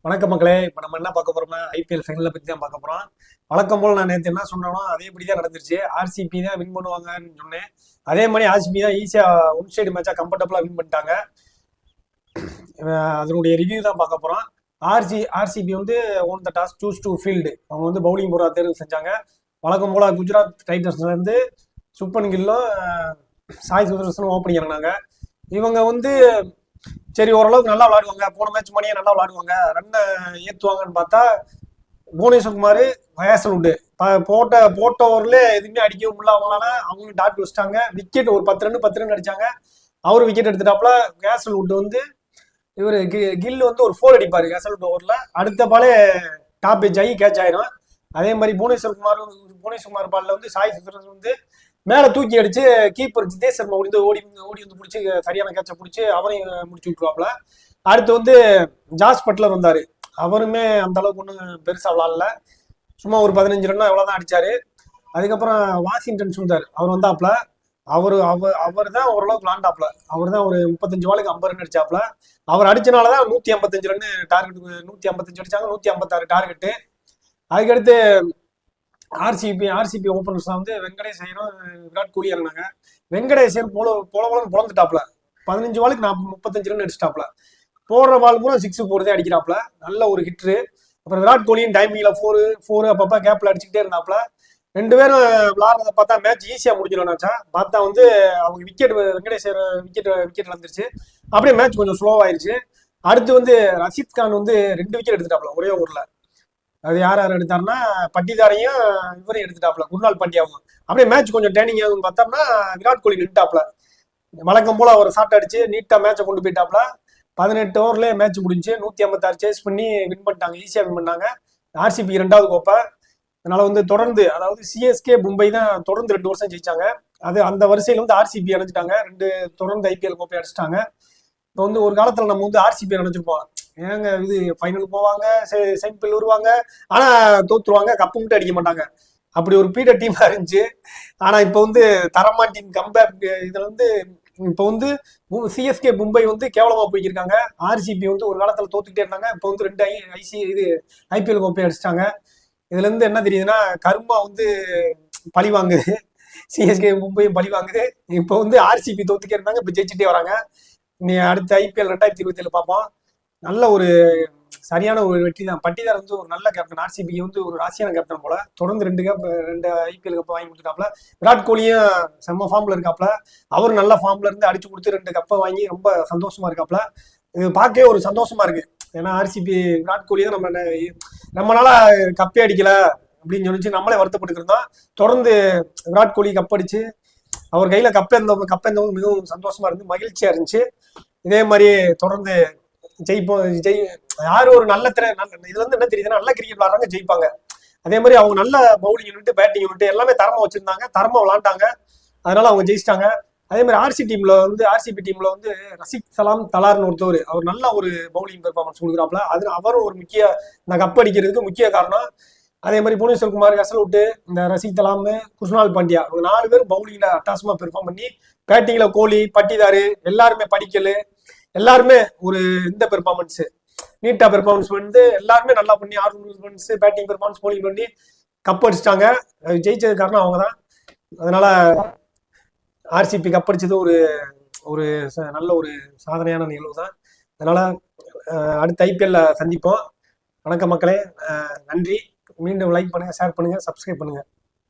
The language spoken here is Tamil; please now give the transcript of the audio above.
வணக்க மக்களே. இப்போ நம்ம என்ன பார்க்க போறோம்னா ஐபிஎல் ஃபைனலை பற்றி தான் பார்க்க போறோம். வழக்கம் போல் நான் நேற்று என்ன சொன்னேனோ அதேபடி தான் நடந்துருச்சு. ஆர்சிபி தான் வின் பண்ணுவாங்கன்னு சொன்னேன். அதே மாதிரி ஆர்சிபி தான் ஈஸியாக ஒன் சைடு மேட்சாக கம்ஃபர்டபுளாக வின் பண்ணிட்டாங்க. அதனுடைய ரிவ்யூ தான் பார்க்க போகிறோம். ஆர்சிபி வந்து own the toss choose to field. அவங்க வந்து பவுலிங் போகிற தேர்வு செஞ்சாங்க. வழக்கம் போல் குஜராத் டைட்டன்ஸ்லேருந்து சுப்பன் கில்லும் சாய் சுதர்சனும் ஓப்பனிங் இறங்கினாங்க. இவங்க வந்து சரி ஓரளவுக்கு நல்லா விளாடுவாங்க, போன மேட்ச் மணியே நல்லா விளாடுவாங்க, ரன்னை ஏற்றுவாங்கன்னு பார்த்தா புவனேஸ்வர் ஹேசல்வுட் போட்ட ஓவர்ல எதுவுமே அடிக்கவும் முடியல அவங்களால. அவங்களும் டாட் வச்சிட்டாங்க. விக்கெட் ஒரு 10 ரன் அடிச்சாங்க. அவரு விக்கெட் எடுத்துட்டாப்புல. ஹேசல்வுட் வந்து இவர் கில் வந்து ஒரு 4 அடிப்பாரு ஹேசல்வுட் ஓவர்ல. அடுத்த பாலே டாப் எஜ் ஆகி கேட்ச் ஆயிரும். அதே மாதிரி புவனேஸ்வர் பால்ல வந்து சாய் சுதர்சன் வந்து மேலே தூக்கி அடிச்சு கீப்பர் ஜிதேஷ் சர்மா ஓடி வந்து பிடிச்சி சரியான கேட்சை பிடிச்சி அவரையும் முடிச்சு விட்டுருவாப்புல. அடுத்து வந்து ஜாஸ் பட்லர் வந்தார். அவருமே அந்த அளவுக்கு ஒன்றும் பெருசாக விளாடல, சும்மா ஒரு 15 ரன்னா எவ்வளோதான் அடிச்சாரு. அதுக்கப்புறம் வாஷிங்டன் சுந்தர் அவர் வந்தாப்புல. அவர் தான் ஓரளவுக்கு விளாண்டாப்புல. அவர் தான் ஒரு 35 பாலுக்கு 50 ரன் அடிச்சாப்புல. அவர் அடிச்சனாலதான் 155 ரன்னு டார்கெட், 155 அடிச்சாங்க, 156 டார்கெட்டு. அதுக்கடுத்து ஆர்சிபி ஓப்பனர்ஸ் வந்து வெங்கடேஷ் ஐயரும் விராட் கோலி இறங்கினாங்க. வெங்கடேஷ் ஐயர் போலன்னு பொழந்துட்டாப்ல. 15 பாலுக்கு 35 ரன் அடிச்சிட்டாப்ல. போடுற பால் பூரா 6 போடுறதே அடிக்கிறாப்ல. நல்ல ஒரு ஹிட்ரு. அப்புறம் விராட் கோலியும் டைமிங்ல 4 அப்பப்போ கேப்ல அடிச்சுக்கிட்டே இருந்தாப்ல. 2 பேரும் விளாடுறத பார்த்தா மேட்ச் ஈஸியாக முடிஞ்சிடும்னாச்சா. பார்த்தா வந்து அவங்க வெங்கடேஷ் விக்கெட் இழந்துருச்சு. அப்படியே மேட்ச் கொஞ்சம் ஸ்லோவாயிருச்சு. அடுத்து வந்து ரஷீத் கான் வந்து 2 விக்கெட் எடுத்துட்டாப்ல ஒரே ஊர்ல. அது யார் எடுத்தாருன்னா பட்டிதாரையும் இவரையும் எடுத்துட்டாப்ல, குர்னால் பாண்டியாவும். அப்படியே மேட்ச் கொஞ்சம் டேர்னிங் ஆகுதுன்னு பார்த்தோம்னா விராட் கோலி நின்ட்டாப்ல. வழக்கம் போல அவர் ஷாட் அடிச்சு நீட்டா மேட்சை கொண்டு போயிட்டாப்ல. 18 ஓவர்லேயே மேட்ச் முடிஞ்சு 156 சேஸ் பண்ணி வின் பண்ணிட்டாங்க, ஈஸியாக வின் பண்ணாங்க. ஆர்சிபி 2வது கோப்பை. அதனால வந்து தொடர்ந்து, அதாவது சிஎஸ்கே மும்பை தான் தொடர்ந்து 2 வருஷம் ஜெயிச்சாங்க. அது அந்த வரிசையில் வந்து ஆர்சிபி அடைஞ்சிட்டாங்க. 2 தொடர்ந்து ஐபிஎல் கோப்பை அடிச்சிட்டாங்க. இப்போ வந்து ஒரு காலத்தில் நம்ம வந்து ஆர்சிபி நினைச்சிருப்போம், ஏங்க இது ஃபைனல் போவாங்க, செமிஃபைனல் வருவாங்க, ஆனா தோத்துருவாங்க, கப்பு மட்டும் அடிக்க மாட்டாங்க, அப்படி ஒரு பீட டீமா இருந்துச்சு. ஆனா இப்போ வந்து தரமா டீம் கம்பேக். இதுல வந்து இப்போ வந்து சிஎஸ்கே மும்பை வந்து கேவலமா போய்க்கிருக்காங்க. ஆர்சிபி வந்து ஒரு காலத்துல தோத்துக்கிட்டே இருந்தாங்க. இப்போ வந்து 2 ஐபிஎல் கோப்பை அடிச்சிட்டாங்க. இதுல இருந்து என்ன தெரியுதுன்னா, கர்மா வந்து பழி வாங்குது. சிஎஸ்கே மும்பையும் பழி வாங்குது. இப்போ வந்து ஆர்சிபி தோத்துக்கிட்டே இருந்தாங்க, இப்போ ஜெயிச்சுட்டே வராங்க. நீ அடுத்த ஐபிஎல் 2027 பார்ப்போம். நல்ல ஒரு சரியான ஒரு வெற்றி தான். பட்டிதார் வந்து ஒரு நல்ல கேப்டன். ஆர்சிபி வந்து ஒரு ராசியான கேப்டன் போல. தொடர்ந்து 2 ஐபிஎல் கப்பை வாங்கி கொடுத்துட்டாப்ல. விராட் கோலியும் செம்ம ஃபார்ம்ல இருக்காப்ல. அவர் நல்ல ஃபார்ம்ல இருந்து அடிச்சு கொடுத்து 2 கப்பை வாங்கி ரொம்ப சந்தோஷமா இருக்காப்ல. இது பார்க்கவே ஒரு சந்தோஷமா இருக்கு. ஏன்னா ஆர்சிபி விராட் கோலி தான் நம்ம நாளா கப்பே அடிக்கல அப்படின்னு சொல்லிச்சு நம்மளே வருத்தப்பட்டு இருந்தோம். தொடர்ந்து விராட் கோலி கப்படிச்சு அவர் கையில கப்பேந்தவங்க மிகவும் சந்தோஷமா இருந்து மகிழ்ச்சியா இருந்துச்சு. இதே மாதிரி தொடர்ந்து யாரு ஒரு நல்ல இதுல இருந்து என்ன தெரியுதுன்னா, நல்ல கிரிக்கெட் விளாடுறாங்க ஜெயிப்பாங்க. அதே மாதிரி அவங்க நல்ல பவுலிங் யூனிட், பேட்டிங் யூனிட் எல்லாமே தரமா வச்சிருந்தாங்க, தரமா விளாண்டாங்க. அதனால அவங்க ஜெயிச்சிட்டாங்க. அதே மாதிரி ஆர்சிபி டீம்ல வந்து ரஷீத் சலாம் தலார்னு ஒருத்தவர், அவர் நல்ல ஒரு பவுலிங் பெர்ஃபார்மன்ஸ் கொடுக்குறாப்ல. அது அவரும் ஒரு இந்த கப் அடிக்கிறதுக்கு முக்கிய காரணம். அதே மாதிரி புவனேஸ்வர் ஹேசல்வுட், இந்த ரஷீத் சலாம், குர்னால் பாண்டியா, அவங்க 4 பேரும் பவுலிங்ல அட்டாசமா பெர்ஃபார்ம் பண்ணி, பேட்டிங்ல கோலி, பட்டிதாரு, எல்லாருமே படிக்கல், எல்லாருமே ஒரு இந்த பெர்ஃபார்மன்ஸ் நீட்டா பெர்ஃபார்மன்ஸ் வந்து எல்லாருமே நல்லா பண்ணி, பெர்ஃபார்மன்ஸ், பேட்டிங் பெர்ஃபார்மன்ஸ், போலிங் பண்ணி கப் அடிச்சிட்டாங்க. ஜெயிச்சது காரணம் அவங்க தான். அதனால ஆர்சிபி கப் அடிச்சது ஒரு நல்ல ஒரு சாதனையான நிகழ்வு தான். அதனால அடுத்த ஐபிஎல்ல சந்திப்போம். வணக்கம் மக்களே, நன்றி. மீண்டும் லைக் பண்ணுங்க, ஷேர் பண்ணுங்க, சப்ஸ்கிரைப் பண்ணுங்க.